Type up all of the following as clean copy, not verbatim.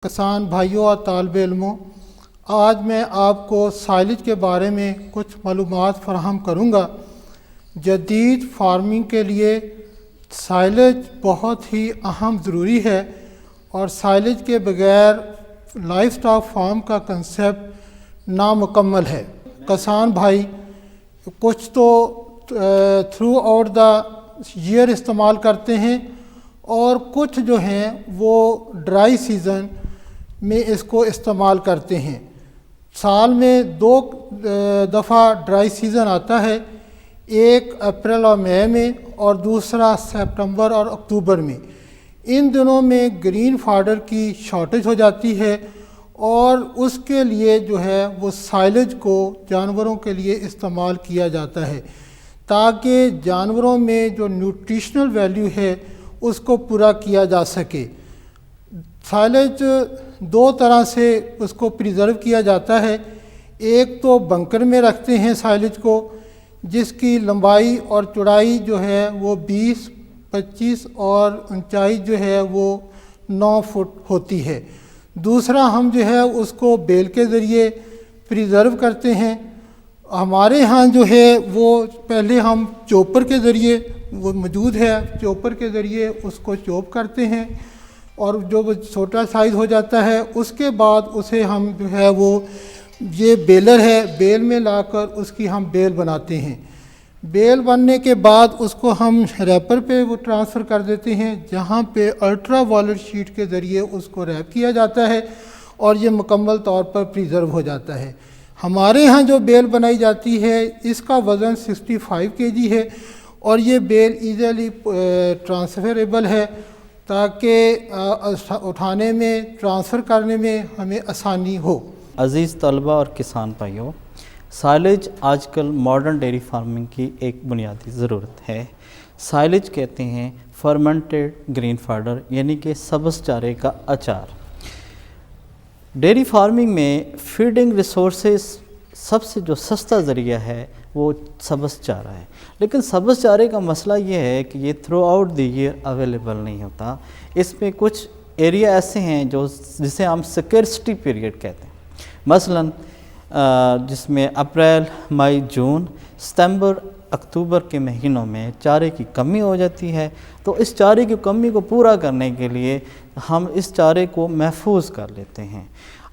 کسان بھائیوں اور طالب علموں، آج میں آپ کو سائلج کے بارے میں کچھ معلومات فراہم کروں گا۔ جدید فارمنگ کے لیے سائلج بہت ہی اہم ضروری ہے، اور سائلج کے بغیر لائف سٹاک فارم کا کنسیپٹ نامکمل ہے۔ کسان بھائی کچھ تو تھرو آؤٹ دا ایئر استعمال کرتے ہیں، اور کچھ جو ہیں وہ ڈرائی سیزن میں اس کو استعمال کرتے ہیں۔ سال میں دو دفعہ ڈرائی سیزن آتا ہے، ایک اپریل اور مئی میں، اور دوسرا سپتمبر اور اکتوبر میں۔ ان دنوں میں گرین فاڈر کی شارٹیج ہو جاتی ہے، اور اس کے لیے جو ہے وہ سائلج کو جانوروں کے لیے استعمال کیا جاتا ہے، تاکہ جانوروں میں جو نیوٹریشنل ویلیو ہے اس کو پورا کیا جا سکے۔ سائلج دو طرح سے اس کو پریزرو کیا جاتا ہے۔ ایک تو بنکر میں رکھتے ہیں سائلج کو، جس کی لمبائی اور چوڑائی جو ہے وہ 20، 25 اور اونچائی جو ہے وہ 9 فٹ ہوتی ہے۔ دوسرا ہم جو ہے اس کو بیل کے ذریعے پریزرو کرتے ہیں۔ ہمارے ہاں جو ہے وہ پہلے ہم چوپر کے ذریعے، وہ موجود ہے، چوپر کے ذریعے اس کو چوپ کرتے ہیں، اور جو وہ چھوٹا سائز ہو جاتا ہے اس کے بعد اسے ہم جو ہے وہ یہ بیلر ہے، بیل میں لا کر اس کی ہم بیل بناتے ہیں۔ بیل بننے کے بعد اس کو ہم ریپر پہ وہ ٹرانسفر کر دیتے ہیں، جہاں پہ الٹرا وائلٹ شیٹ کے ذریعے اس کو ریپ کیا جاتا ہے، اور یہ مکمل طور پر پریزرو ہو جاتا ہے۔ ہمارے ہاں جو بیل بنائی جاتی ہے اس کا وزن 65 kg ہے، اور یہ بیل ایزیلی ٹرانسفریبل ہے، تاکہ اٹھانے میں، ٹرانسفر کرنے میں ہمیں آسانی ہو۔ عزیز طلبہ اور کسان بھائیوں، سائلج آج کل ماڈرن ڈیری فارمنگ کی ایک بنیادی ضرورت ہے۔ سائلج کہتے ہیں فرمنٹڈ گرین فاڈر، یعنی کہ سبز چارے کا اچار۔ ڈیری فارمنگ میں فیڈنگ ریسورسز سب سے جو سستا ذریعہ ہے وہ سبز چارہ ہے، لیکن سبز چارے کا مسئلہ یہ ہے کہ یہ throughout the year available نہیں ہوتا۔ اس میں کچھ ایریا ایسے ہیں جسے ہم سکیرسٹی پیریڈ کہتے ہیں، مثلا جس میں اپریل، مئی، جون، ستمبر، اکتوبر کے مہینوں میں چارے کی کمی ہو جاتی ہے۔ تو اس چارے کی کمی کو پورا کرنے کے لیے ہم اس چارے کو محفوظ کر لیتے ہیں۔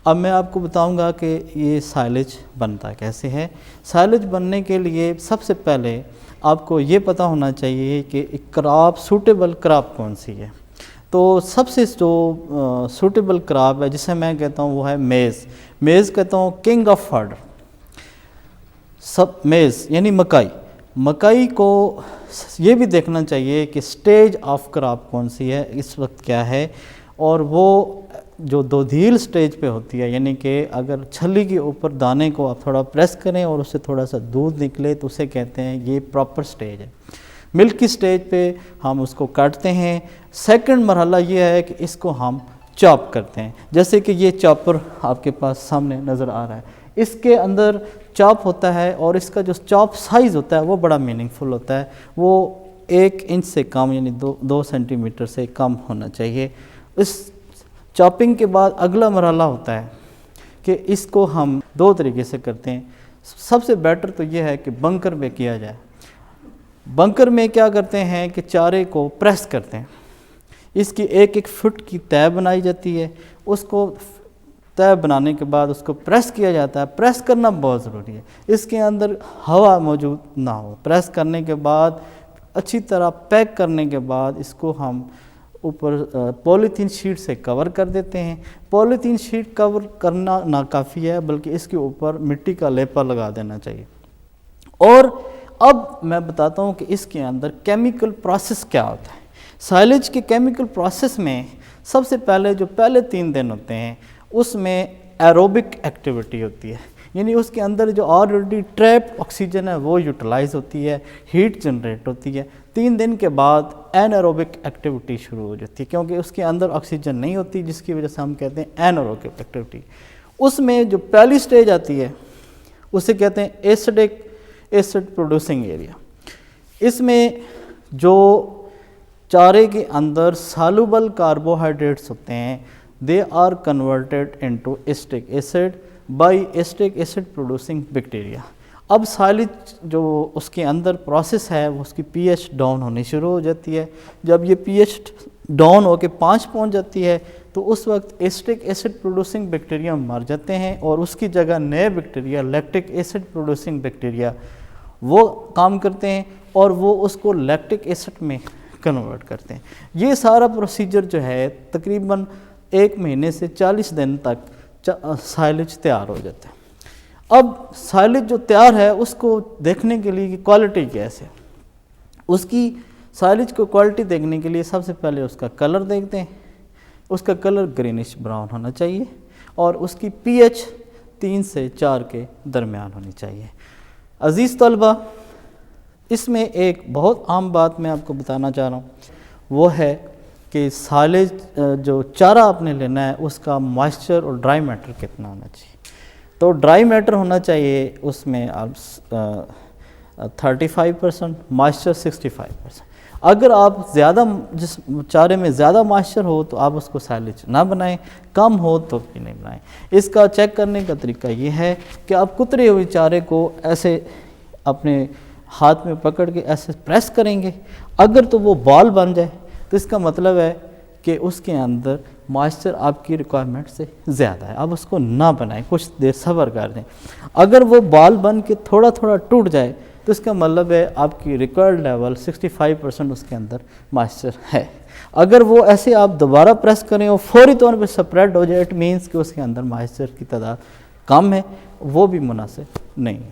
اب میں آپ کو بتاؤں گا کہ یہ سائلج بنتا کیسے ہے۔ سائلج بننے کے لیے سب سے پہلے آپ کو یہ پتہ ہونا چاہیے کہ کراپ، سوٹیبل کراپ کون سی ہے۔ تو سب سے جو سوٹیبل کراپ ہے جسے میں کہتا ہوں وہ ہے میز۔ میز کہتا ہوں کنگ آف فاڈر۔ میز یعنی مکئی۔ مکئی کو یہ بھی دیکھنا چاہیے کہ سٹیج آف کراپ کون سی ہے، اس وقت کیا ہے، اور وہ جو دودھیل سٹیج پہ ہوتی ہے، یعنی کہ اگر چھلی کے اوپر دانے کو آپ تھوڑا پریس کریں اور اس سے تھوڑا سا دودھ نکلے تو اسے کہتے ہیں یہ پراپر سٹیج ہے۔ ملک کی سٹیج پہ ہم اس کو کاٹتے ہیں۔ سیکنڈ مرحلہ یہ ہے کہ اس کو ہم چاپ کرتے ہیں، جیسے کہ یہ چاپر آپ کے پاس سامنے نظر آ رہا ہے۔ اس کے اندر چاپ ہوتا ہے، اور اس کا جو چاپ سائز ہوتا ہے وہ بڑا میننگ فل ہوتا ہے، وہ 1 انچ سے کم، یعنی 2 سینٹی میٹر سے کم ہونا چاہیے۔ اس چاپنگ کے بعد اگلا مرحلہ ہوتا ہے کہ اس کو ہم 2 طریقے سے کرتے ہیں۔ سب سے بیٹر تو یہ ہے کہ بنکر میں کیا جائے۔ بنکر میں کیا کرتے ہیں کہ چارے کو پریس کرتے ہیں، اس کی 1 فٹ کی تہ بنائی جاتی ہے، اس کو تہ بنانے کے بعد اس کو پریس کیا جاتا ہے۔ پریس کرنا بہت ضروری ہے، اس کے اندر ہوا موجود نہ ہو۔ پریس کرنے کے بعد اچھی طرح پیک کرنے کے بعد اس کو ہم اوپر پولیتھین شیٹ سے کور کر دیتے ہیں۔ پولیتھین شیٹ کور کرنا ناکافی ہے، بلکہ اس کے اوپر مٹی کا لیپا لگا دینا چاہیے۔ اور اب میں بتاتا ہوں کہ اس کے اندر کیمیکل پروسیس کیا ہوتا ہے۔ سائلج کے کیمیکل پروسیس میں سب سے پہلے جو پہلے 3 دن ہوتے ہیں اس میں ایروبک ایکٹیویٹی ہوتی ہے، یعنی اس کے اندر جو آلریڈی ٹریپڈ آکسیجن ہے وہ یوٹیلائز ہوتی ہے، ہیٹ جنریٹ ہوتی ہے۔ 3 دن کے بعد این ایروبک ایکٹیویٹی شروع ہو جاتی ہے، کیونکہ اس کے اندر آکسیجن نہیں ہوتی، جس کی وجہ سے ہم کہتے ہیں این ایروبک ایکٹیویٹی۔ اس میں جو پہلی سٹیج آتی ہے اسے کہتے ہیں ایسڈ پروڈیوسنگ ایریا۔ اس میں جو چارے کے اندر سالوبل کاربوہائیڈریٹس ہوتے ہیں they are converted into acetic acid by acetic acid producing bacteria. اب سائلج جو اس کے اندر پروسیس ہے وہ اس کی پی ایچ ڈاؤن ہونی شروع ہو جاتی ہے. جب یہ پی ایچ ڈاؤن ہو کے 5 پہنچ جاتی ہے تو اس وقت ایسٹک ایسڈ پروڈیوسنگ بیکٹیریا مر جاتے ہیں اور اس کی جگہ نئے bacteria lactic acid producing bacteria وہ کام کرتے ہیں اور وہ اس کو لیکٹک ایسڈ میں کنورٹ کرتے ہیں. یہ سارا پروسیجر جو ہے تقریباً 1 مہینے سے 40 دن تک سائلج تیار ہو جاتا ہے. اب سائلج جو تیار ہے اس کو دیکھنے کے لیے کوالٹی کیسے، اس کی سائلج کو کوالٹی دیکھنے کے لیے سب سے پہلے اس کا کلر دیکھتے ہیں. اس کا کلر گرینش براؤن ہونا چاہیے اور اس کی پی ایچ 3 سے 4 کے درمیان ہونی چاہیے. عزیز طلبہ، اس میں ایک بہت عام بات میں آپ کو بتانا چاہ رہا ہوں، وہ ہے کہ سائلج جو چارہ آپ نے لینا ہے اس کا موائسچر اور ڈرائی میٹر کتنا ہونا چاہیے. تو ڈرائی میٹر ہونا چاہیے اس میں 35%، موائسچر 65%. اگر آپ زیادہ جس چارے میں زیادہ موائسچر ہو تو آپ اس کو سائلج نہ بنائیں، کم ہو تو بھی نہیں بنائیں. اس کا چیک کرنے کا طریقہ یہ ہے کہ آپ کترے ہوئے چارے کو ایسے اپنے ہاتھ میں پکڑ کے ایسے پریس کریں گے. اگر تو وہ بال بن جائے تو اس کا مطلب ہے کہ اس کے اندر موائسچر آپ کی ریکوائرمنٹ سے زیادہ ہے، آپ اس کو نہ بنائیں، کچھ دیر صبر کر دیں. اگر وہ بال بن کے تھوڑا تھوڑا ٹوٹ جائے تو اس کا مطلب ہے آپ کی ریکوائرڈ لیول 65% اس کے اندر موائسچر ہے. اگر وہ ایسے آپ دوبارہ پریس کریں اور فوری طور پہ سپریڈ ہو جائے، اٹ مینس کہ اس کے اندر موائسچر کی تعداد کم ہے، وہ بھی مناسب نہیں ہے.